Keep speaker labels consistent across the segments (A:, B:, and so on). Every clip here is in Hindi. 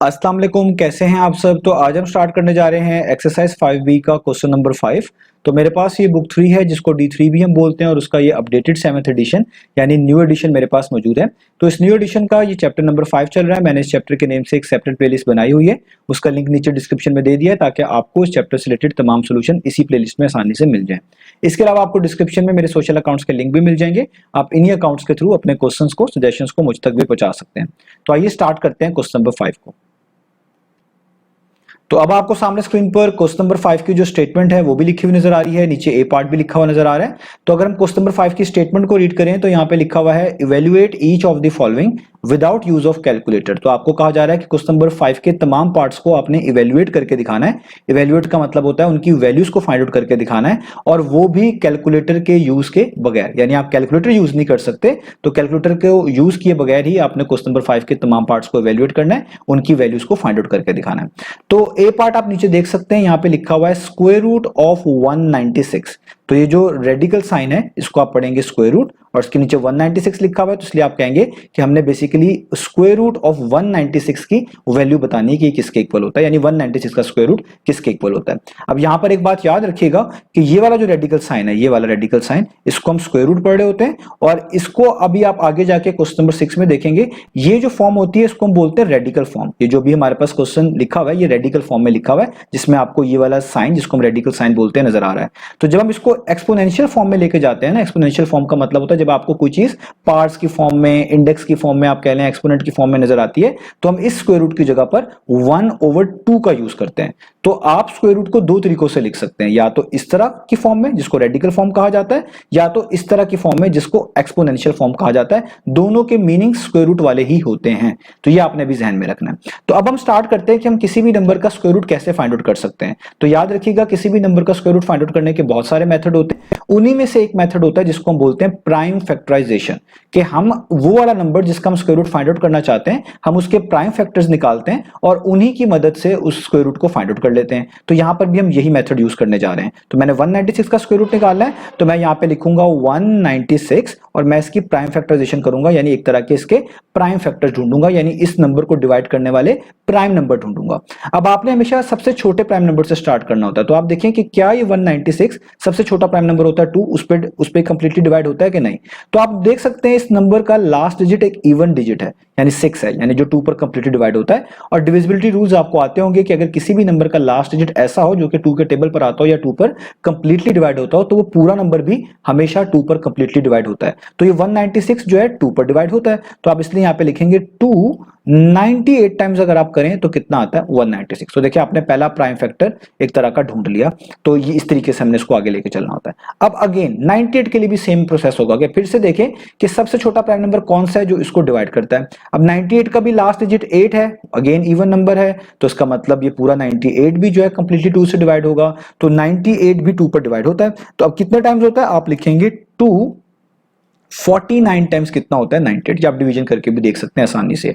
A: अस्सलाम वालेकुम, कैसे हैं आप सब। तो आज हम स्टार्ट करने जा रहे हैं एक्सरसाइज 5B का क्वेश्चन नंबर 5। तो मेरे पास ये बुक 3 है जिसको D3 भी हम बोलते हैं और उसका ये अपडेटेड 7th एडिशन यानी न्यू एडिशन मेरे पास मौजूद है। तो इस न्यू एडिशन का ये चैप्टर नंबर 5 चल रहा है। मैंने इस चैप्टर के नेम से एक सेपरेट प्लेलिस्ट बनाई हुई है, उसका लिंक नीचे डिस्क्रिप्शन में दे दिया है ताकि आपको इस चैप्टर से रिलेटेड तमाम सोल्यूशन इसी प्लेलिस्ट में आसानी से मिल जाए। इसके अलावा आपको डिस्क्रिप्शन में मेरे सोशल अकाउंट्स के लिंक भी मिल जाएंगे, आप इन्हीं अकाउंट्स के थ्रू अपने क्वेश्चंस को, सजेशंस को मुझ तक भी पहुंचा सकते हैं। तो आइए स्टार्ट करते हैं क्वेश्चन नंबर 5 को। तो अब आपको सामने स्क्रीन पर क्वेश्चन नंबर 5 की जो स्टेटमेंट है वो भी लिखी हुई नजर आ रही है, नीचे ए पार्ट भी लिखा हुआ नजर आ रहा है। तो अगर हम क्वेश्चन नंबर 5 की स्टेटमेंट को रीड करें तो यहाँ पे लिखा हुआ है evaluate each of the following without use of calculator. तो आपको कहा जा रहा है कि क्वेश्चन नंबर 5 के तमाम पार्ट्स को आपने इवेल्युएट करके दिखाना है। इवेल्युएट का मतलब होता है उनकी वैल्यूज को फाइंड आउट करके दिखाना है, और वो भी कैलकुलेटर के यूज के बगैर, यानी आप कैलकुलेटर यूज नहीं कर सकते। तो कैलकुलेटर को यूज किए बगैर ही आपने क्वेश्चन नंबर 5 के तमाम पार्ट्स को इवेल्युएट करना है, उनकी वैल्यूज को फाइंड आउट करके दिखाना है। तो ए पार्ट आप नीचे देख सकते हैं, यहाँ पे लिखा हुआ है स्क्वायर रूट ऑफ 196। तो ये जो रेडिकल साइन है इसको आप पढ़ेंगे स्क्वायर रूट, और इसके नीचे 196 लिखा हुआ है, तो इसलिए आप कहेंगे कि हमने बेसिकली स्क्वायर रूट ऑफ 196 की वैल्यू बतानी है कि किसके इक्वल होता है, यानी 196 का स्क्वायर रूट किसके इक्वल होता है। अब यहां पर एक बात याद रखिएगा कि ये वाला जो रेडिकल साइन है, ये वाला रेडिकल साइन, इसको हम स्क्वायर रूट पढ़ रहे होते हैं, और इसको अभी आप आगे जाके क्वेश्चन नंबर 6 में देखेंगे, ये जो फॉर्म होती है इसको हम बोलते हैं रेडिकल फॉर्म। ये जो भी हमारे पास क्वेश्चन लिखा हुआ है ये रेडिकल फॉर्म में लिखा हुआ है, जिसमें आपको ये वाला साइन जिसको हम रेडिकल साइन बोलते हैं नजर आ रहा है। तो जब हम इसको एक्सपोनेंशियल फॉर्म में लेके जाते हैं ना, एक्सपोनेंशियल फॉर्म का मतलब होता है जब आपको कोई चीज पार्ट्स की फॉर्म में, इंडेक्स की फॉर्म में, आप कह लें एक्सपोनेंट की फॉर्म में नजर आती है, तो हम इस स्क्वायर रूट की जगह पर 1/2 का यूज करते हैं। तो आप स्क्वायर रूट को दो तरीकों से लिख सकते हैं, या तो इस तरह की फॉर्म में जिसको रेडिकल फॉर्म कहा जाता है, या तो इस तरह की फॉर्म में जिसको एक्सपोनेंशियल फॉर्म कहा जाता है। दोनों के मीनिंग स्क्वायर रूट वाले ही होते हैं, तो ये आपने भी ध्यान में रखना है। तो अब हम स्टार्ट करते हैं कि हम किसी भी नंबर का स्क्वायर रूट कैसे फाइंड आउट कर सकते हैं। तो याद रखिएगा किसी भी नंबर का स्क्वायर रूट फाइंड आउट करने के बहुत सारे मेथड होते हैं, उन्हीं में से एक मेथड होता है जिसको हम बोलते हैं प्राइम फैक्टराइजेशन, कि हम वो वाला नंबर जिसका हम स्क्वायर रूट फाइंड आउट करना चाहते हैं, हम उसके प्राइम फैक्टर्स निकालते हैं और उन्हीं की मदद से उस स्क्वायर रूट को फाइंड आउट कर लेते हैं। तो यहां पर भी हम यही मेथड यूज करने जा रहे हैं। तो मैंने 196 का स्क्वायर रूट निकालना है, तो मैं यहां पे लिखूंगा 196 और मैं इसकी प्राइम फैक्टराइजेशन करूंगा, यानी एक तरह के इसके प्राइम फैक्टर्स ढूंढूंगा, यानी इस नंबर को डिवाइड करने वाले प्राइम नंबर ढूंढूंगा। अब आपने हमेशा सबसे छोटे प्राइम नंबर से स्टार्ट करना होता है। तो आप देखें कि क्या ये 196 सबसे छोटा प्राइम नंबर होता है 2, उस पर कंप्लीटली डिवाइड होता है कि नहीं। तो आप देख सकते हैं इस नंबर का लास्ट डिजिट एक इवन डिजिट है, यानी 6 है, यानी जो 2 पर कंप्लीटली डिवाइड होता है। और डिविजिबिलिटी रूल्स आपको आते होंगे कि अगर किसी भी नंबर का लास्ट डिजिट ऐसा हो जो कि 2 के टेबल पर आता हो या 2 पर कंप्लीटली डिवाइड होता हो, तो वो पूरा नंबर भी हमेशा 2 पर कंप्लीटली डिवाइड होता है। तो ये 196 जो है 2 पर डिवाइड होता है, तो आप इसलिए यहां पे लिखेंगे 2 98 टाइम्स अगर आप करें तो कितना आता है 196। तो देखिए आपने पहला प्राइम फैक्टर एक तरह का ढूंढ लिया। तो ये इस तरीके से हमने इसको आगे लेके चलना होता है। अब अगेन 98 के लिए भी सेम प्रोसेस होगा कि फिर से देखें कि सबसे छोटा प्राइम नंबर कौन सा है जो इसको डिवाइड करता है। अब 98 का भी लास्ट डिजिट 8 है, अगेन इवन नंबर है, तो इसका मतलब ये पूरा 98 भी जो है कंप्लीटली 2 से डिवाइड होगा। तो 98 भी 2 पर डिवाइड होता है। तो अब कितने टाइम्स होता है, आप लिखेंगे 2 49 टाइम्स कितना होता है 98, आप डिवीजन करके भी देख सकते हैं आसानी से।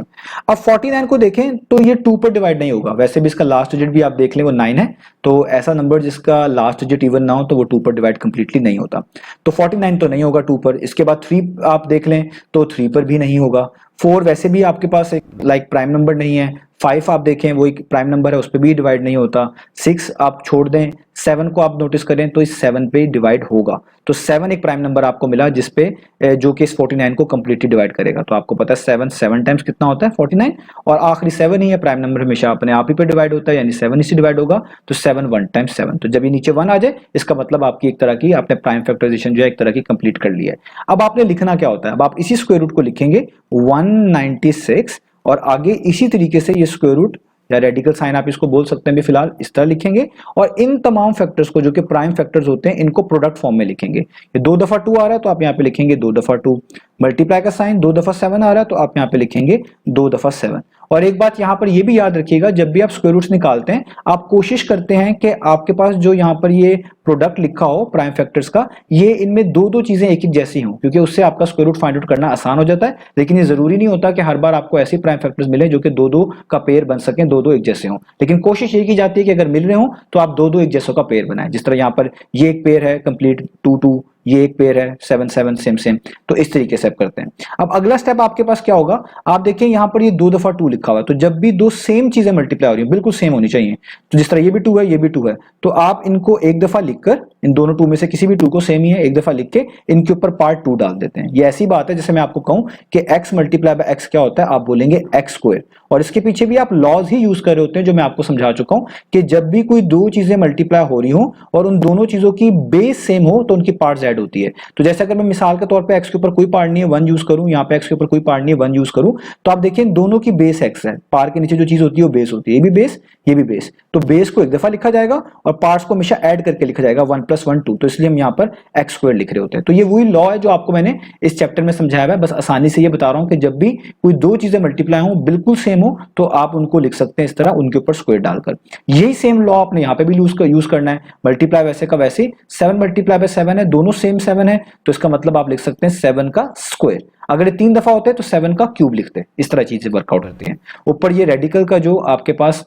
A: अब 49 को देखें तो ये 2 पर डिवाइड नहीं होगा, वैसे भी इसका लास्ट डिजिट भी आप देख लें वो 9 है, तो ऐसा नंबर जिसका लास्ट डिजिट इवन ना हो तो वो 2 पर डिवाइड कंप्लीटली नहीं होता। तो 49 तो नहीं होगा 2 पर। इसके बाद 3 आप देख लें तो 3 पर भी नहीं होगा। 4 वैसे भी आपके पास एक प्राइम नंबर नहीं है। 5 आप देखें वो एक प्राइम नंबर है, उस पर भी डिवाइड नहीं होता। 6 आप छोड़ दें, 7 को आप नोटिस करें तो इस 7 पे डिवाइड होगा। तो 7 एक प्राइम नंबर आपको मिला जिसपे जो कि इस 49 को कंप्लीटली डिवाइड करेगा। तो आपको पता है 7 टाइम्स कितना होता है 49, और आखिरी 7 ही है, प्राइम नंबर हमेशा अपने आप ही पे डिवाइड होता है, यानी 7 इससे डिवाइड होगा। तो 7 1 टाइम्स 7, तो जब ये नीचे 1 आ जाए इसका मतलब आपकी एक तरह की आपने प्राइम फैक्टराइजेशन जो है एक तरह की कंप्लीट कर ली है। अब आपने लिखना क्या होता है, अब आप इसी स्क्वायर रूट को लिखेंगे 196 और आगे इसी तरीके से ये स्क्वायर रूट या रेडिकल साइन आप इसको बोल सकते हैं भी, फिलहाल इस तरह लिखेंगे, और इन तमाम फैक्टर्स को जो कि प्राइम फैक्टर्स होते हैं इनको प्रोडक्ट फॉर्म में लिखेंगे। ये 2 दफा 2 आ रहा है तो आप यहाँ पे लिखेंगे 2 दफा 2। मल्टीप्लाई का साइन 2 दफा 7 आ रहा है तो आप यहाँ पे लिखेंगे 2 दफा 7। और एक बात यहाँ पर ये भी याद रखिएगा, जब भी आप स्क्वायर रूट्स निकालते हैं आप कोशिश करते हैं कि आपके पास जो यहाँ पर ये प्रोडक्ट लिखा हो प्राइम फैक्टर्स का, ये इनमें दो चीजें एक एक जैसी हों, क्योंकि उससे आपका स्क्वायर रूट फाइंड आउट करना आसान हो जाता है। लेकिन ये जरूरी नहीं होता कि हर बार आपको ऐसे प्राइम फैक्टर्स मिले जो कि 2 का पेयर बन सकें, 2 एक जैसे हों। लेकिन कोशिश ये की जाती है कि अगर मिल रहे हो तो आप 2 एक जैसों का पेयर बनाएं। जिस तरह यहाँ पर ये एक पेयर है कंप्लीट 2 2, ये एक पेयर है 7 7 सेम सेम, तो इस तरीके से आप करते हैं। अब अगला स्टेप आपके पास क्या होगा, आप देखिए यहाँ पर ये 2 दफा 2 लिखा हुआ है, तो जब भी दो सेम चीजें मल्टीप्लाई हो रही है बिल्कुल सेम होनी चाहिए, तो जिस तरह ये भी 2 है ये भी 2 है, तो आप इनको एक दफा लिखकर, इन दोनों 2 में से किसी भी 2 को सेम ही है एक दफा लिख के इनके ऊपर पार्ट 2 डाल देते हैं। ये ऐसी बात है जैसे मैं आपको कहूं कि x मल्टीप्लाई बाय x क्या होता है, आप बोलेंगे x स्क्वायर, और इसके पीछे भी आप लॉज ही यूज कर रहे होते हैं जो मैं आपको समझा चुका हूं कि जब भी कोई दो चीजें मल्टीप्लाई हो रही हो और उन दोनों चीजों की बेस सेम हो तो उनकी पार्ट्स ऐड होती है। तो जैसे अगर मैं मिसाल के तौर पे x के ऊपर कोई पार्ट नहीं है 1 यूज करूं, यहाँ पे x के ऊपर कोई पार्ट नहीं है 1 यूज करूं, तो आप देखिए दोनों की बेस x है, पार के नीचे जो चीज होती है वो बेस होती है, ये भी बेस ये भी बेस, तो बेस को एक दफा लिखा जाएगा और पार्ट्स को हमेशा ऐड करके लिखा जाएगा 1 + 1 2, तो इसलिए हम यहाँ पर x स्क्वायर लिख रहे होते हैं। तो ये वही लॉ है जो आपको मैंने इस चैप्टर में समझाया है, बस आसानी से ये बता रहा हूं कि जब भी कोई दो चीजें मल्टीप्लाई हो बिल्कुल सेम हो तो आप उनको लिख सकते हैं इस तरह उनके ऊपर स्क्वायर डालकर। यही सेम लॉ आपने यहाँ पे भी यूज करना है, मल्टीप्लाई वैसे का वैसे 7 मल्टीप्लाई बाय 7 है, दोनों सेम 7 है, तो इसका मतलब आप लिख सकते हैं 7 का स्क्वायर। अगर ये 3 दफा होते हैं तो 7 का क्यूब लिखते हैं, इस तरह चीजें वर्कआउट होती हैं। ऊपर ये रेडिकल का जो आपके पास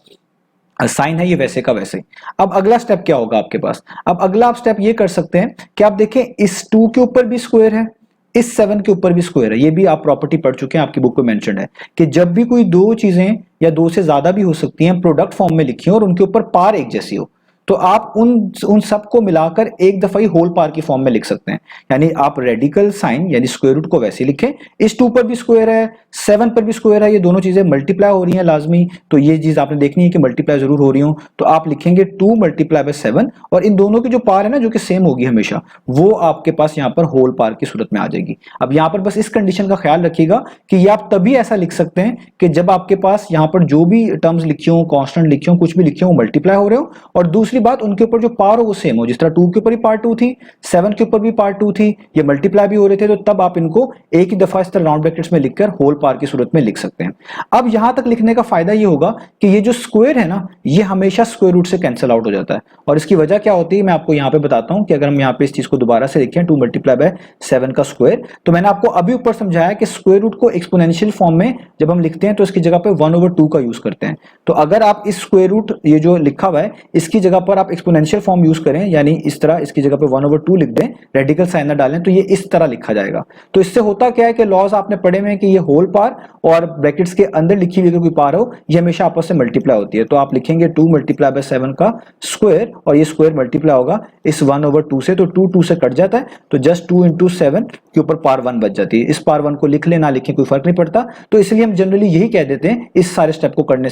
A: साइन है ये वैसे का वैसे। अब अगला स्टेप क्या होगा आपके पास, अब अगला आप स्टेप ये कर सकते हैं कि आप देखें इस 2 के ऊपर भी स्क्वायर है, इस 7 के ऊपर भी स्क्वायर है, ये भी आप प्रॉपर्टी पढ़ चुके हैं, आपकी बुक में मेंशन है कि जब भी कोई दो चीजें या दो से ज्यादा भी हो सकती हैं प्रोडक्ट फॉर्म में लिखी हो और उनके ऊपर पार एक जैसी हो, तो आप उन सबको मिलाकर एक दफा ही होल पार की फॉर्म में लिख सकते हैं। यानी आप रेडिकल साइन यानी स्क्वायर रूट को वैसे लिखें, इस 2 पर भी स्क्वायर है 7 पर भी स्क्वायर है, ये दोनों चीजें मल्टीप्लाई हो रही हैं लाजमी, तो ये चीज आपने देखनी है कि मल्टीप्लाई जरूर हो रही हो, तो आप लिखेंगे 2 मल्टीप्लाई बाय 7 और इन दोनों की जो पार है ना जो कि सेम होगी हमेशा, वो आपके पास यहाँ पर होल पार की सूरत में आ जाएगी। अब यहाँ पर बस इस कंडीशन का ख्याल रखिएगा कि ये आप तभी ऐसा लिख सकते हैं कि जब आपके पास यहाँ पर जो भी टर्म्स लिखी हो, कांस्टेंट लिखी हो, कुछ भी लिखी हो, मल्टीप्लाई हो रहे हो, और दूसरी बात उनके ऊपर जो पावर हो वो सेम हो, जिस तरह 2 के ऊपर भी पार्ट 2 थी, 7 के ऊपर भी पार्ट 2 थी, ये मल्टीप्लाई भी हो रहे थे, तो तब आप इनको एक ही दफा इस तरह राउंड ब्रैकेट्स में लिखकर होल पार की सूरत में लिख सकते हैं। अब यहां तक लिखने का फायदा ये होगा कि ये जो स्क्वायर है ना ये हमेशा स्क्वायर रूट से कैंसिल आउट हो जाता है, और इसकी वजह क्या होती है मैं आपको यहाँ पे बताता हूं कि अगर हम यहाँ पे इस चीज को दोबारा से लिखें 2 मल्टीप्लाई बाय 7 का स्क्वायर, तो मैंने आपको अभी ऊपर समझाया कि स्क्वायर रूट को एक्सपोनेंशियल फॉर्म में जब हम लिखते हैं तो इसकी जगह पे 1/2 का यूज करते हैं। तो अगर आप इस स्क्वायर रूट ये जो लिखा हुआ है इसकी जगह पर आप एक्सपोनेंशियल फॉर्म यूज करें, यानी इस तरह इसकी जगह पे 1/2 लिख दें, रेडिकल साइन ना डालें, तो ये इस तरह लिखा जाएगा। तो इससे होता क्या है कि लॉज आपने पढ़े में कि ये होल पार और ब्रैकेट्स के अंदर लिखी हुई कोई पार हो ये हमेशा आपस में मल्टीप्लाई होती है, तो आप लिखेंगे 2 मल्टीप्लाई बाय 7 का स्क्वायर और ये स्क्वायर मल्टीप्लाई होगा इस 1/2 से, तो 2 से कट जाता है, तो जस्ट 2 × 7 के ऊपर पार 1 बच जाती है। इस पार 1 को लिख ले ना लिखें कोई फर्क नहीं पड़ता, तो इसलिए हम जनरली यही कह देते हैं इस सारे स्टेप को करने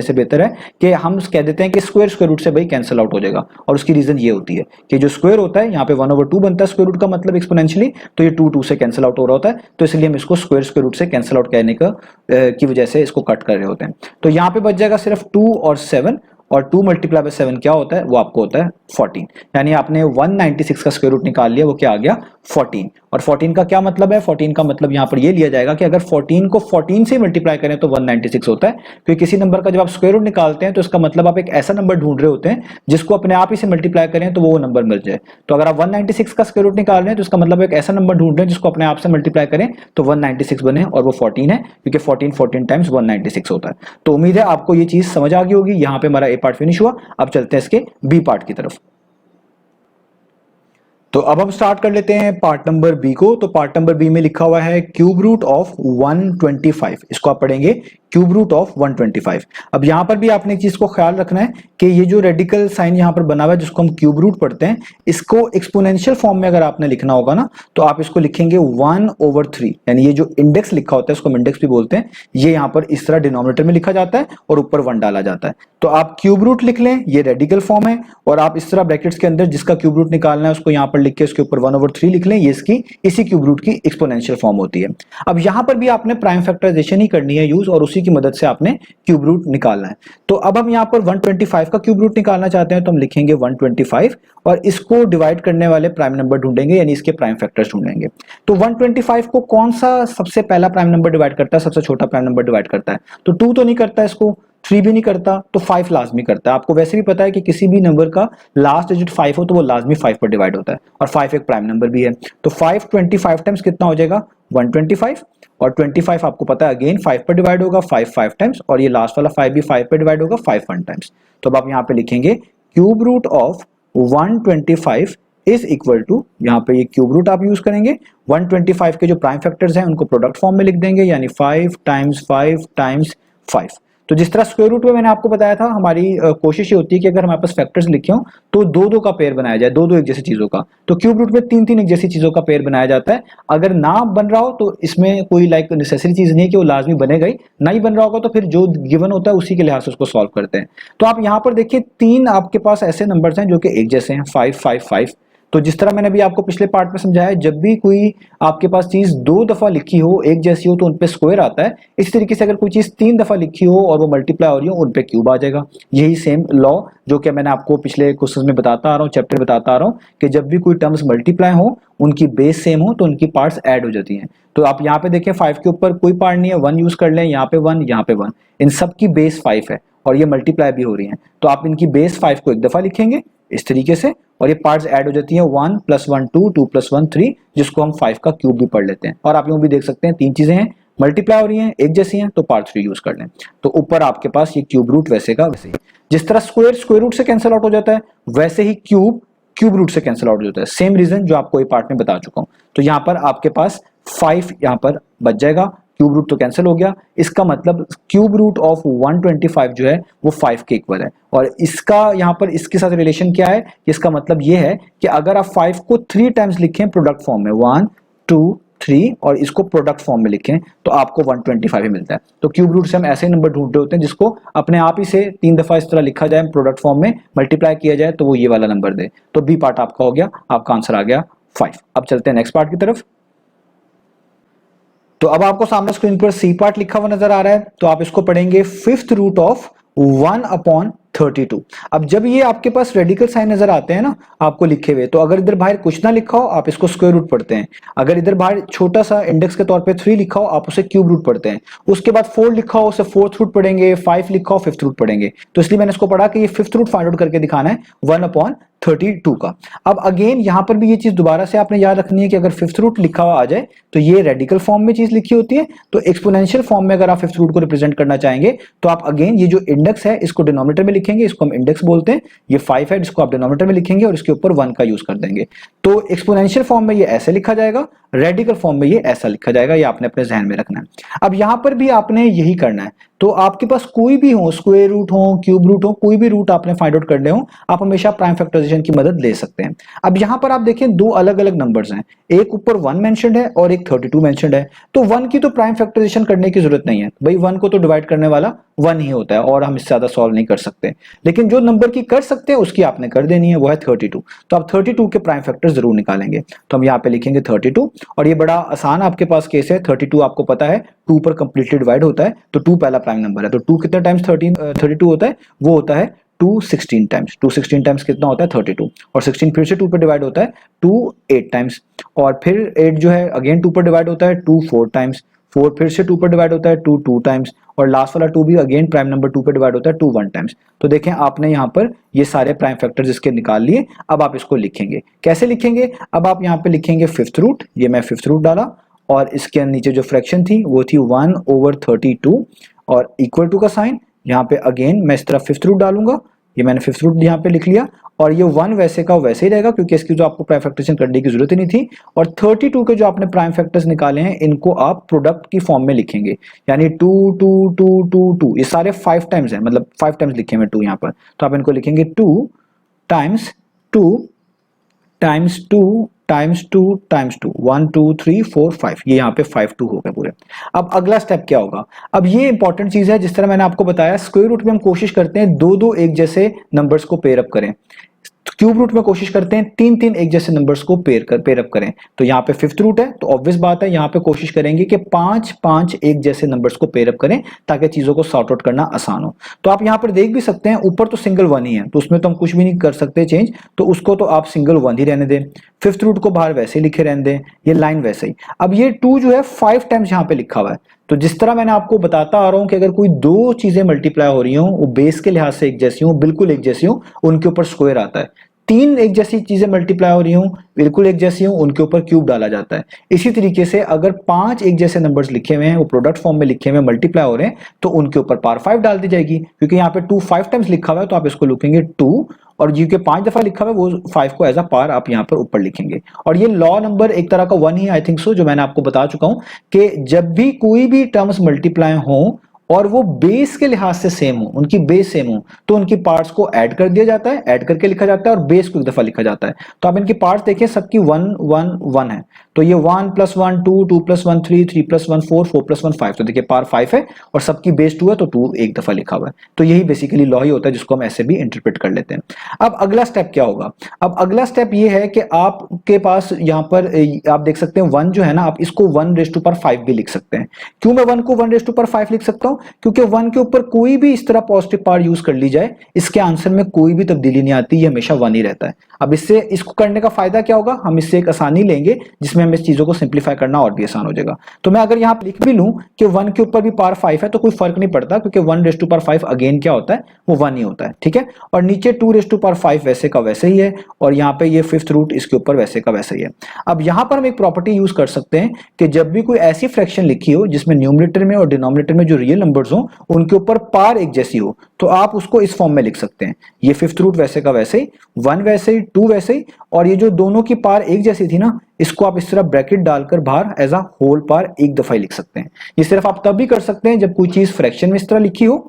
A: से बेहतर है कि हम कह देते हैं कि स्क्वायर रूट से भाई कैंसिल आउट हो जाएगा, और उसकी रीजन ये होती है कि जो स्क्वायर होता है यहाँ पे 1/2 बनता है स्क्वायर रूट का मतलब एक्सपोनेंशियली, तो ये 2 से कैंसिल आउट हो रहा होता है, तो इसलिए हम इसको स्क्वायर रूट से कैंसिल आउट कहने की वजह से इसको कट कर रहे होते हैं। तो यहाँ पे बच जाएगा सिर्फ 2 और 7, और 2 मल्टीप्लाई बाय 7 क्या होता है वो आपको होता है 14, यानी आपने 196 का स्क्वायर रूट निकाल लिया, वो क्या आ गया 14। और 14 का क्या मतलब है, 14 का मतलब यहाँ पर ये लिया जाएगा कि अगर 14 को 14 से मल्टीप्लाई करें तो 196 होता है, क्योंकि किसी नंबर का जब आप स्क्वायर रूट निकालते हैं तो इसका मतलब आप एक ऐसा नंबर ढूंढ रहे होते हैं जिसको अपने आप ही से मल्टीप्लाई करें तो वो नंबर मिल जाए। तो अगर आप 196 का स्क्वायर रूट निकाल रहे हैं तो इसका मतलब एक ऐसा नंबर ढूंढ रहे हैं जिसको अपने आप से मल्टीप्लाई करें तो 196 बने, और वो 14 है क्योंकि 14 टाइम्स 196 होता है। तो उम्मीद है आपको ये चीज समझ आ गई होगी। यहाँ पे हमारा ए पार्ट फिनिश हुआ, अब चलते हैं इसके बी पार्ट की तरफ। तो अब हम स्टार्ट कर लेते हैं पार्ट नंबर बी को। तो पार्ट नंबर बी में लिखा हुआ है क्यूब रूट ऑफ 125, इसको आप पढ़ेंगे क्यूब रूट ऑफ 125। अब यहां पर भी आपने एक चीज को ख्याल रखना है कि ये जो रेडिकल साइन यहां पर बना हुआ है जिसको हम क्यूब रूट पढ़ते हैं, इसको एक्सपोनेंशियल फॉर्म में अगर आपने लिखना होगा ना तो आप इसको लिखेंगे 1/3, यानी ये जो इंडेक्स लिखा होता है इसको हम इंडेक्स भी बोलते हैं, ये यहां पर इस तरह डिनोमिनेटर में लिखा जाता है और ऊपर 1 डाला जाता है। तो आप क्यूब रूट लिख लें, ये रेडिकल फॉर्म है, और आप इस तरह ब्रैकेट्स के अंदर जिसका क्यूब रूट निकालना है उसको यहां पर लिख के उसके ऊपर 1/3 लिख लें, ये इसकी इसी क्यूब रूट की एक्सपोनेंशियल फॉर्म होती है। अब यहां पर भी आपने प्राइम फैक्टराइजेशन ही करनी है यूज, और उसी की मदद से आपने क्यूब रूट निकालना है। तो अब हम यहां पर 125 का क्यूब रूट निकालना चाहते हैं तो हम लिखेंगे 125 और इसको डिवाइड करने वाले प्राइम नंबर ढूंढेंगे, यानी इसके प्राइम फैक्टर्स ढूंढेंगे। तो 125 को कौन सा सबसे पहला प्राइम नंबर डिवाइड करता है, सबसे छोटा प्राइम नंबर डिवाइड करता है? तो 2 तो नहीं करता इसको, 3 भी नहीं करता, तो 5 लाजमी करता है। आपको वैसे भी पता है कि किसी भी नंबर का लास्ट डिजिट 5 हो तो वो लाजमी 5 पर डिवाइड होता है, और 5 एक प्राइम नंबर भी है। तो 5 25 टाइम्स कितना हो जाएगा 125, और 25 आपको पता है अगेन 5 पर डिवाइड होगा 5 टाइम्स, और ये लास्ट वाला 5 भी 5 पर डिवाइड होगा 5 1 टाइम्स। तो अब आप यहाँ पे लिखेंगे cube root of 125 is equal to, यहाँ पे ये क्यूब रूट आप यूज करेंगे, 125 के जो प्राइम फैक्टर्स हैं उनको प्रोडक्ट फॉर्म में लिख देंगे, यानी 5 टाइम्स 5 टाइम्स 5। तो जिस तरह स्क्वायर रूट में मैंने आपको बताया था, हमारी कोशिश ये होती है कि अगर हमारे पास फैक्टर्स लिखे हों तो दो दो का पेयर बनाया जाए, दो दो एक जैसी चीजों का। तो क्यूब रूट में तीन तीन एक जैसी चीजों का पेयर बनाया जाता है। अगर ना बन रहा हो तो इसमें कोई नेसेसरी चीज नहीं है कि वो लाजमी बनेगा ही, ना ही बन रहा होगा तो फिर जो गिवन होता है उसी के लिहाज से उसको सॉल्व करते हैं। तो आप यहाँ पर देखिए तीन आपके पास ऐसे नंबर्स हैं जो कि एक जैसे हैं, 5 5 5। तो जिस तरह मैंने अभी आपको पिछले पार्ट में समझाया, जब भी कोई आपके पास चीज दो दफा लिखी हो एक जैसी हो तो उनपे स्क्वायर आता है। इसी तरीके से अगर कोई चीज तीन दफा लिखी हो और वो मल्टीप्लाई हो रही हो, उनपे क्यूब आ जाएगा। यही सेम लॉ जो कि मैंने आपको पिछले क्वेश्चन में बताता आ रहा हूँ, चैप्टर बताता आ रहा हूँ, कि जब भी कोई टर्म्स मल्टीप्लाई हो, उनकी बेस सेम हो, तो उनकी पार्ट्स ऐड हो जाती हैं। तो आप यहाँ पे देखें 5 के ऊपर कोई पार्ट नहीं है, 1 यूज कर लें, यहाँ पे 1, यहाँ पे 1, इन सब की बेस 5 है और ये मल्टीप्लाई भी हो रही हैं। तो आप इनकी बेस 5 को एक दफा लिखेंगे इस तरीके से, और ये पार्ट्स ऐड हो जाती हैं, 1 + 1 2, 2 + 1 3, जिसको हम 5 का क्यूब भी पढ़ लेते हैं। और आप यूं भी देख सकते हैं तीन चीजें हैं, मल्टीप्लाई हो रही हैं, एक जैसी हैं, तो पार्ट 3 यूज कर लें। तो ऊपर आपके पास ये क्यूब रूट वैसे का वैसे ही, जिस तरह स्क्वायर रूट से कैंसिल आउट हो जाता है, वैसे ही क्यूब रूट से कैंसिल आउट हो जाता है। सेम रीजन जो आपको ये पार्ट में बता चुका हूं। तो यहाँ पर आपके पास 5 यहाँ पर बच जाएगा, क्यूब रूट तो कैंसिल हो गया। इसका मतलब क्यूब रूट ऑफ 125 जो है वो 5 के इक्वल है। और इसका यहाँ पर इसके साथ रिलेशन क्या है, इसका मतलब ये है कि अगर आप 5 को 3 टाइम्स लिखें प्रोडक्ट फॉर्म में, 1 2 3, और इसको प्रोडक्ट फॉर्म में लिखें, तो आपको 125 ही मिलता है। तो क्यूब रूट से हम ऐसे नंबर ढूंढते होते हैं जिसको अपने आप ही से 3 दफा इस तरह लिखा जाए, प्रोडक्ट फॉर्म में मल्टीप्लाई किया जाए, तो वो ये वाला नंबर दे। तो बी पार्ट आपका हो गया, आपका आंसर आ गया 5। अब चलते हैं नेक्स्ट पार्ट की तरफ। तो अब आपको सामने स्क्रीन पर सी पार्ट लिखा हुआ नजर आ रहा है, तो आप इसको पढ़ेंगे 5th रूट ऑफ 1/32। अब जब ये आपके पास रेडिकल साइन नजर आते हैं ना आपको लिखे हुए, तो अगर इधर बाहर कुछ ना लिखा हो आप इसको स्क्वायर रूट पढ़ते हैं। अगर इधर बाहर छोटा सा इंडेक्स के तौर पे 3 लिखा हो आप उसे क्यूब रूट पढ़ते हैं। उसके बाद 4 लिखा हो उसे 4th रूट पढ़ेंगे, 5 लिखा हो 5th रूट पढ़ेंगे। तो इसलिए मैंने इसको पढ़ा कि ये 5th रूट फाइंड आउट करके दिखाना है 1/32 का। अब अगेन यहां पर भी ये चीज दोबारा से आपने याद रखनी है कि अगर 5th रूट लिखा हुआ आ जाए तो ये रेडिकल फॉर्म में चीज लिखी होती है। तो एक्सपोनेंशियल फॉर्म में अगर आप 5th रूट को रिप्रेजेंट करना चाहेंगे तो आप अगेन ये जो इंडेक्स है इसको डिनोमिनेटर में लिखेंगे, इसको हम इंडेक्स बोलते हैं। ये 5 है जिसको आप डिनोमिनेटर में लिखेंगे और इसके ऊपर 1 का यूज कर देंगे। तो एक्सपोनेंशियल फॉर्म में ये ऐसे लिखा जाएगा, रेडिकल फॉर्म में ये ऐसा लिखा जाएगा। ये आपने अपने ध्यान में रखना है। अब यहां पर भी आपने यही करना है। तो आपके पास कोई भी हो, स्क्वायर रूट हो, क्यूब रूट हो, कोई भी रूट आपने फाइंड आउट करने हो, आप हमेशा प्राइम फैक्टराइजेशन की मदद ले सकते हैं। अब यहां पर आप देखें दो अलग अलग नंबर्स हैं, एक ऊपर 1 मेंशन्ड है और एक 32 मेंशन्ड है। तो 1 की तो प्राइम फैक्टराइजेशन करने की जरूरत नहीं है भाई, 1 को तो डिवाइड करने वाला 1 ही होता है और हम इससे ज्यादा सॉल्व नहीं कर सकते। लेकिन जो नंबर की कर सकते हैं उसकी आपने कर देनी है, वो है 32। तो आप 32 के प्राइम फैक्टर जरूर निकालेंगे। तो हम यहाँ पे लिखेंगे 32, और ये बड़ा आसान आपके पास केस है। 32 आपको पता है 2 पर कंप्लीटली डिवाइड होता है, तो 2 पहला प्राइम नंबर है। तो 2 कितने टाइम्स 32 होता है, वो होता है 2 16 टाइम्स। 2 16 टाइम्स कितना होता है 32, और 16 फिर से 2 पर डिवाइड होता है 2 8 टाइम्स, और फिर 8 जो है अगेन 2 पर डिवाइड होता है 2 4 टाइम्स, 4 फिर से 2 पर डिवाइड होता है 2 2 टाइम्स, और लास्ट वाला 2 भी अगेन प्राइम नंबर 2 पर डिवाइड होता है 2 1 टाइम्स। तो देखें आपने यहाँ पर ये सारे प्राइम फैक्टर्स इसके निकाल लिए। अब आप इसको लिखेंगे, कैसे लिखेंगे? अब आप यहाँ पे लिखेंगे 5th रूट, ये मैं 5th रूट डाला, और इसके नीचे जो फ्रैक्शन थी वो थी 1/32 और इक्वल टू का साइन। यहाँ पे अगेन मैं इस तरफ 5th रूट डालूंगा, ये मैंने 5th रूट यहाँ पे लिख लिया, और ये 1 वैसे का वैसे ही रहेगा क्योंकि इसकी जो आपको प्राइम फैक्टराइजेशन करने की जरूरत ही नहीं थी। और 32 के जो आपने प्राइम फैक्टर्स निकाले हैं इनको आप प्रोडक्ट की फॉर्म में लिखेंगे, यानी 2 2 2 2 2, ये सारे 5 टाइम्स हैं, मतलब 5 टाइम्स लिखे हैं 2 यहाँ पर। तो आप इनको लिखेंगे 2 टाइम्स 2 टाइम्स 2 टाइम्स 2 टाइम्स 2, 1 2 3 4 5, ये यहाँ पे 5 2 हो गए पूरे। अब अगला स्टेप क्या होगा? अब ये इंपॉर्टेंट चीज है, जिस तरह मैंने आपको बताया स्क्वायर रूट में हम कोशिश करते हैं दो दो एक जैसे नंबर्स को पेयर अप करें, क्यूब रूट में कोशिश करते हैं 3 3 एक जैसे नंबर्स को पेयर अप करें। तो यहाँ पे 5th रूट है तो ऑब्वियस बात है यहाँ पे कोशिश करेंगे कि 5 5 एक जैसे नंबर्स को पेयर अप करें ताकि चीजों को सॉर्ट आउट करना आसान हो। तो आप यहाँ पर देख भी सकते हैं ऊपर तो सिंगल 1 ही है, तो उसमें तो हम कुछ भी नहीं कर सकते चेंज, तो उसको तो आप सिंगल 1 ही रहने दें। 5th रूट को बाहर वैसे ही लिखे रहने दें, ये लाइन वैसे ही। अब ये 2 जो है 5 टाइम्स यहाँ पे लिखा हुआ है। तो जिस तरह मैंने आपको बताता आ रहा हूं कि अगर कोई दो चीजें मल्टीप्लाई हो रही हो, वो बेस के लिहाज से एक जैसी हो, बिल्कुल एक जैसी हो, उनके ऊपर स्क्वायर आता है। तीन एक जैसी चीजें मल्टीप्लाई हो रही हूं, बिल्कुल एक जैसी हूं, उनके ऊपर क्यूब डाला जाता है। इसी तरीके से अगर 5 एक जैसे नंबर्स लिखे हुए हैं, वो प्रोडक्ट फॉर्म में लिखे हुए मल्टीप्लाई हो रहे हैं, तो उनके ऊपर पावर 5 डाल दी जाएगी, क्योंकि यहाँ पे 2 5 टाइम्स लिखा हुआ है, तो आप इसको लिखेंगे 2, और जी के 5 दफा लिखा हुआ है वो 5 को एज अ पार आप यहाँ पर ऊपर लिखेंगे। और ये लॉ नंबर एक तरह का 1 ही आई थिंक सो, जो मैंने आपको बता चुका हूं कि जब भी कोई भी टर्म्स मल्टीप्लाई हो और वो बेस के लिहाज से सेम हो, उनकी बेस सेम हो, तो उनकी पार्ट्स को ऐड कर दिया जाता है, ऐड करके लिखा जाता है, और बेस को एक दफा लिखा जाता है। तो आप इनकी पार्ट्स देखिए, सबकी 1 1 1 है, तो ये 1 + 1 2, 2 + 1 3, 3 + 1 4, 4 + 1 5, तो देखिए पावर 5 है और सबकी बेस 2 है, तो 2 एक दफा लिखा हुआ है। तो यही बेसिकली लॉ ही होता है, जिसको हम ऐसे भी इंटरप्रेट कर लेते हैं। अब अगला स्टेप क्या होगा? अब अगला स्टेप ये है कि आपके पास यहाँ पर आप देख सकते हैं 1 जो है ना, आप इसको 1⁵ भी लिख सकते हैं। क्यों मैं 1 को 1⁵ लिख सकता हूं? क्योंकि 1 के ऊपर कोई भी इस तरह पॉजिटिव पावर यूज कर ली जाए, इसके आंसर में कोई भी तब्दीली नहीं आती, ये हमेशा 1 ही रहता है। अब इससे इसको करने का फायदा क्या होगा? हम इससे एक आसानी लेंगे जिसमें हमें इस चीजों को सिंप्लीफाई करना और भी आसान हो जाएगा। तो मैं अगर यहाँ पे लिख भी लूं कि 1 के ऊपर भी पावर 5 है, तो कोई फर्क नहीं पड़ता, क्योंकि 1⁵5 अगेन क्या होता है? वो 1 ही होता है, ठीक है। और नीचे 2⁵5 वैसे का वैसे ही है, और यहाँ पे ये 5th रूट इसके ऊपर वैसे का वैसे ही है। अब यहाँ पर हम एक प्रॉपर्टी यूज कर सकते हैं कि जब भी कोई ऐसी फ्रैक्शन लिखी हो जिसमें न्यूमरेटर में और डिनोमिनेटर में जो रियल नंबर्स हो उनके ऊपर पावर एक जैसी हो, तो आप उसको इस फॉर्म में लिख सकते हैं, ये 5th रूट वैसे का वैसे ही, 1 वैसे ही, 2 वैसे ही, और ये जो दोनों की पावर एक जैसी थी ना, इसको आप इस तरह ब्रैकेट डालकर बाहर एज अ होल पावर एक दफा ही लिख सकते हैं। ये सिर्फ आप तब भी कर सकते हैं जब कोई चीज फ्रैक्शन में इस तरह लिखी हो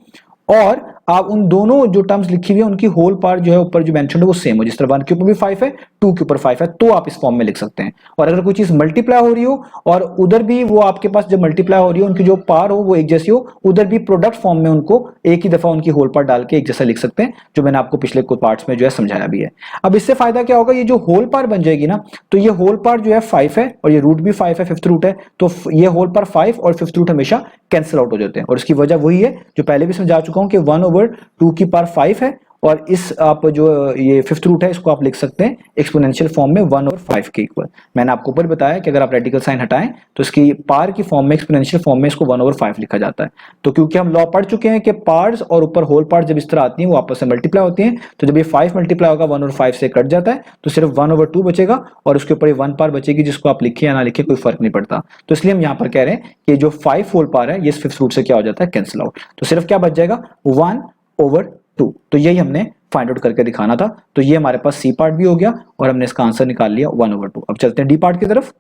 A: और आप उन दोनों जो टर्म्स लिखी हुई है उनकी होल पार्ट जो है ऊपर जो मेंशन है वो सेम हो। जिस तरह 1 के ऊपर भी 5 है, 2 के ऊपर 5 है, तो आप इस फॉर्म में लिख सकते हैं। और अगर कोई चीज मल्टीप्लाई हो रही हो और उधर भी वो आपके पास जब मल्टीप्लाई हो रही हो उनकी जो पार हो वो एक जैसी हो, उधर भी प्रोडक्ट फॉर्म में उनको एक ही दफा उनकी होल पार्ट डाल के एक जैसा लिख सकते हैं, जो मैंने आपको पिछले कुछ पार्ट्स में जो है समझाया भी है। अब इससे फायदा क्या होगा? ये जो होल पार्ट बन जाएगी ना, तो ये होल पार्ट जो है 5 है और ये रूट भी 5 है, 5th रूट है, तो ये होल पार्ट 5 और 5th रूट हमेशा कैंसिल आउट हो जाते हैं। और इसकी वजह वही है जो पहले भी समझा चुका हूं कि 1/2 की पावर 5 है, और इस आप जो ये 5th रूट है इसको आप लिख सकते हैं एक्सपोनेंशियल फॉर्म में 1/5 के इक्वल। मैंने आपको ऊपर बताया कि अगर आप रेडिकल साइन हटाएं तो इसकी पावर की फॉर्म में एक्सपोनेंशियल फॉर्म में इसको 1/5 लिखा जाता है। तो क्योंकि हम लॉ पढ़ चुके हैं कि पार्ट्स और ऊपर होल पार्ट जब इस तरह आती हैं वो आपस में मल्टीप्लाई होती हैं, तो जब ये 5 मल्टीप्लाई होगा 1/5 से कट जाता है, तो सिर्फ 1/2 बचेगा और उसके ऊपर ये 1 पावर बचेगी, जिसको आप लिखे या ना लिखे कोई फर्क नहीं पड़ता। तो इसलिए हम यहाँ पर कह रहे हैं कि जो 5 होल पावर है ये 5th रूट से क्या हो जाता है? Cancel out. तो सिर्फ क्या बच जाएगा? 1/2। तो यही हमने फाइंड आउट करके दिखाना था। तो ये हमारे पास सी पार्ट भी हो गया और हमने इसका आंसर निकाल लिया 1/2। अब चलते हैं डी पार्ट की तरफ।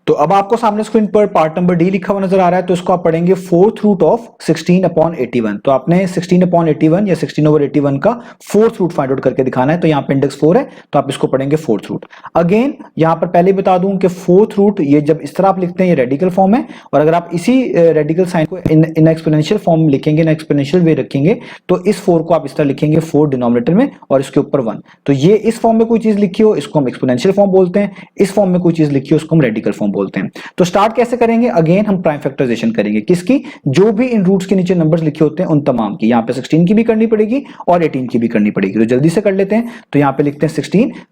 A: तो अब आपको सामने स्क्रीन पर पार्ट नंबर डी लिखा हुआ नजर आ रहा है, तो इसको आप पढ़ेंगे 4th रूट ऑफ 16/81। तो आपने 16/81 या 16/81 का 4th रूट फाइंड आउट करके दिखाना है। तो यहाँ पे इंडेक्स 4 है, तो आप इसको पढ़ेंगे 4th रूट। अगेन यहाँ पर पहले बता दूं कि 4th रूट ये जब इस तरह आप लिखते हैं ये रेडिकल फॉर्म है, और अगर आप इसी रेडिकल साइन को इन एक्सपोनेंशियल फॉर्म में लिखेंगे, इन एक्सपोनेंशियल वे रखेंगे, तो इस 4 को आप इस तरह लिखेंगे 4 डिनोमिनेटर में और इसके ऊपर 1। तो ये इस फॉर्म में कोई चीज लिखी हो इसको हम एक्सपोनेंशियल फॉर्म बोलते हैं, इस फॉर्म में कोई चीज लिखी हो उसको हम रेडिकल फॉर्म बोलते हैं। तो स्टार्ट कैसे करेंगे? अगेन हम प्राइम फैक्टराइजेशन करेंगे। किसकी? जो भी इन रूट्स के नीचे नंबर्स लिखे होते हैं उन तमाम की। यहाँ पे 16 की भी करनी पड़ेगी और 18 की भी करनी पड़ेगी। तो जल्दी से कर लेते हैं। तो यहाँ पे लिखते हैं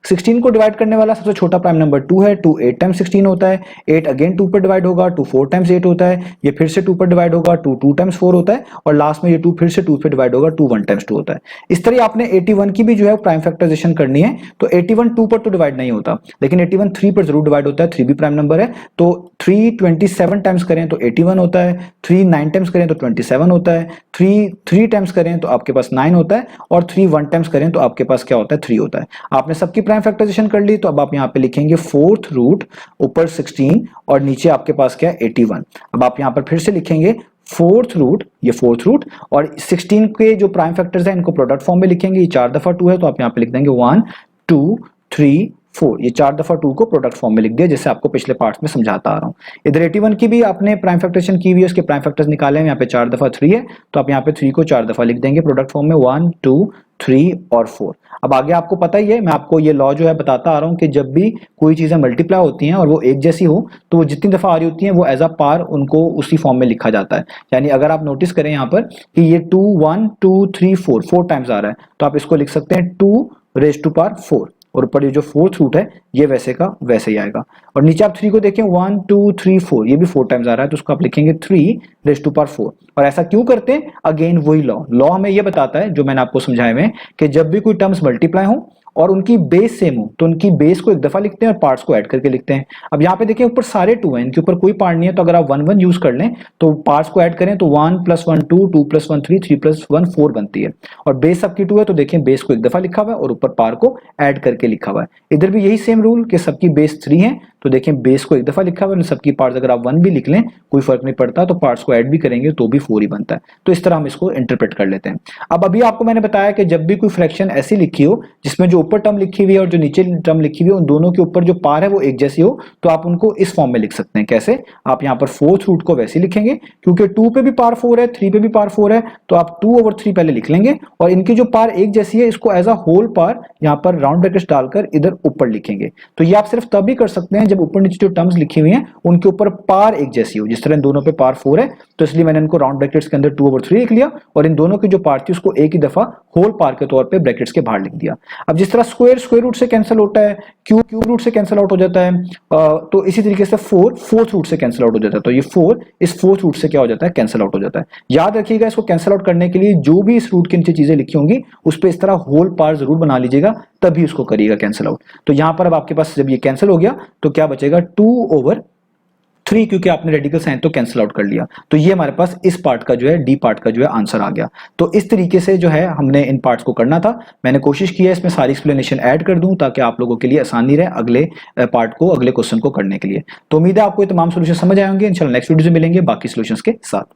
A: 16 को डिवाइड करने वाला सबसे छोटा प्राइम नंबर 2 है। 2 8 टाइम्स 16 होता है, 8 अगेन 2 पर डिवाइड होगा, 2 4 टाइम्स 8 होता है, ये फिर से 2 पर डिवाइड होगा, 2 2 टाइम्स 4 होता है, और लास्ट में ये 2 फिर से 2 पे डिवाइड होगा, 2 1 टाइम्स 2 होता है। इस तरह आपने 81 की भी जो है प्राइम फैक्टराइजेशन करनी है। तो 81 2 पर तो डिवाइड नहीं होता, लेकिन 81 3 पर जरूर डिवाइड होता है, 3 भी प्राइम नंबर है। तो 3 27 टाइम्स करें तो 81 होता है, 3 9 टाइम्स करें तो 27 होता है, 3 टाइम्स करें तो आपके पास 9 होता है, और 3 1 टाइम्स करें तो आपके पास क्या होता है? 3 होता है। आपने सबकी प्राइम फैक्टराइजेशन कर ली, तो अब आप यहाँ पे लिखेंगे 4th रूट ऊपर 16 और नीचे आपके पास क्या है? 81। अब आप यहाँ पर फिर से लिखेंगे 4th रूट, ये 4th रूट, और 16 के जो प्राइम फैक्टर्स हैं इनको प्रोडक्ट फॉर्म में लिखेंगे। ये 4 दफा 2 है, तो आप यहाँ पे लिख देंगे 1 2 3 4। ये 4 दफा 2 को प्रोडक्ट फॉर्म में लिख दिया, जैसे आपको पिछले पार्ट्स में समझाता आ रहा हूं। इधर 81 की भी आपने प्राइम फैक्टराइजेशन की हुई है, उसके प्राइम फैक्टर्स निकाले हैं। यहाँ पे 4 दफा 3 है, तो आप यहाँ पे 3 को 4 दफा लिख देंगे प्रोडक्ट फॉर्म में, 1 2 3 और 4। अब आगे आपको पता ही है, मैं आपको ये लॉ जो है बताता आ रहा हूं कि जब भी कोई चीजें मल्टीप्लाई होती हैं और वो एक जैसी हो, तो वो जितनी दफा आ रही होती हैं वो एज अ पार उनको उसी फॉर्म में लिखा जाता है। यानी अगर आप नोटिस करें यहाँ पर कि ये 2 1 2 3 4 टाइम्स आ रहा है, तो आप इसको लिख सकते हैं 2 raised to power 4। और ऊपर ये जो फोर्थ रूट है ये वैसे का वैसे ही आएगा। और नीचे आप 3 को देखें, 1 2 3 4, ये भी 4 टाइम्स आ रहा है, तो उसको आप लिखेंगे 3 रेज़ टू पावर 4। और ऐसा क्यों करते हैं? अगेन वही लॉ हमें ये बताता है जो मैंने आपको समझाया है कि जब भी कोई टर्म्स मल्टीप्लाई हो और उनकी बेस सेम हो तो उनकी बेस को एक दफा लिखते हैं और पार्ट्स को ऐड करके लिखते हैं। अब यहाँ पे देखिए ऊपर सारे 2 हैं, इनके ऊपर कोई पार्ट नहीं है, तो अगर आप 1 1 यूज कर लें तो पार्ट्स को ऐड करें तो 1 + 1 2, 2 + 1 3, 3 + 1 4 बनती है। और बेस सबकी 2 है तो देखिए बेस को एक दफा लिखा हुआ है और ऊपर पार को ऐड करके लिखा हुआ है। इधर भी यही सेम रूल कि सबकी बेस 3 है तो देखें बेस को एक दफा लिखा हुआ है, सबकी पार्ट्स अगर आप 1 भी लिख लें कोई फर्क नहीं पड़ता, तो पार्ट्स को ऐड भी करेंगे तो भी 4 ही बनता है। तो इस तरह हम इसको इंटरप्रेट कर लेते हैं। अब अभी आपको मैंने बताया कि जब भी कोई फ्रैक्शन ऐसी लिखी हो जिसमें जो ऊपर टर्म लिखी हुई है और जो नीचे टर्म लिखी हुई है उन दोनों के ऊपर जो पार है वो एक जैसी हो, तो आप उनको इस फॉर्म में लिख सकते हैं। कैसे? आप यहाँ पर फोर्थ रूट को वैसे लिखेंगे, क्योंकि 2 पे भी पार 4 है, 3 पे भी पार 4 है, तो आप 2/3 पहले लिख लेंगे और इनकी जो पार एक जैसी है इसको एज अ होल पार यहाँ पर राउंड ब्रैकेट्स डालकर इधर ऊपर लिखेंगे। तो ये आप सिर्फ तभी कर सकते हैं जब ऊपर नीचे जो टर्म्स लिखी हुई हैं उनके ऊपर पार एक जैसी हो। जिस तरह इन दोनों पे पार 4 है तो इसलिए मैंने इनको राउंड ब्रैकेट्स के अंदर 2/3 लिख लिया और इन दोनों की जो पार थी उसको एक ही दफा होल पार के तौर पे ब्रैकेट्स के बाहर लिख दिया। अब जिस तरह स्क्वायर रूट से कैंसिल होता है, क्यूब रूट से कैंसिल आउट हो जाता है, तो इसी तरीके से 4 फोर्थ रूट से कैंसिल आउट हो जाता है। तो ये 4 इस फोर्थ रूट से क्या हो जाता है? कैंसिल आउट हो जाता है। याद रखिएगा इसको कैंसिल आउट करने के लिए जो भी इस रूट के नीचे चीजें लिखी होंगी उस पर इस तरह होल पार जरूर बना लीजिएगा, तभी उसको करिएगा कैंसिल आउट। तो यहां पर अब आपके पास जब ये कैंसिल हो गया तो क्या बचेगा? 2/3, क्योंकि आपने रेडिकल साइन तो कैंसिल आउट कर लिया। तो ये हमारे पास इस पार्ट का जो है डी पार्ट का जो है आंसर आ गया। तो इस तरीके से जो है हमने इन पार्ट्स को करना था। मैंने कोशिश की है इसमें सारी एक्सप्लेनेशन ऐड कर दूं ताकि आप लोगों के लिए आसानी रहे अगले पार्ट को, अगले क्वेश्चन को करने के लिए। तो उम्मीद है आपको ये तमाम सोल्यूशन समझ आए होंगे। इंशाल्लाह नेक्स्ट वीडियो में मिलेंगे बाकी सोल्यूशंस के साथ।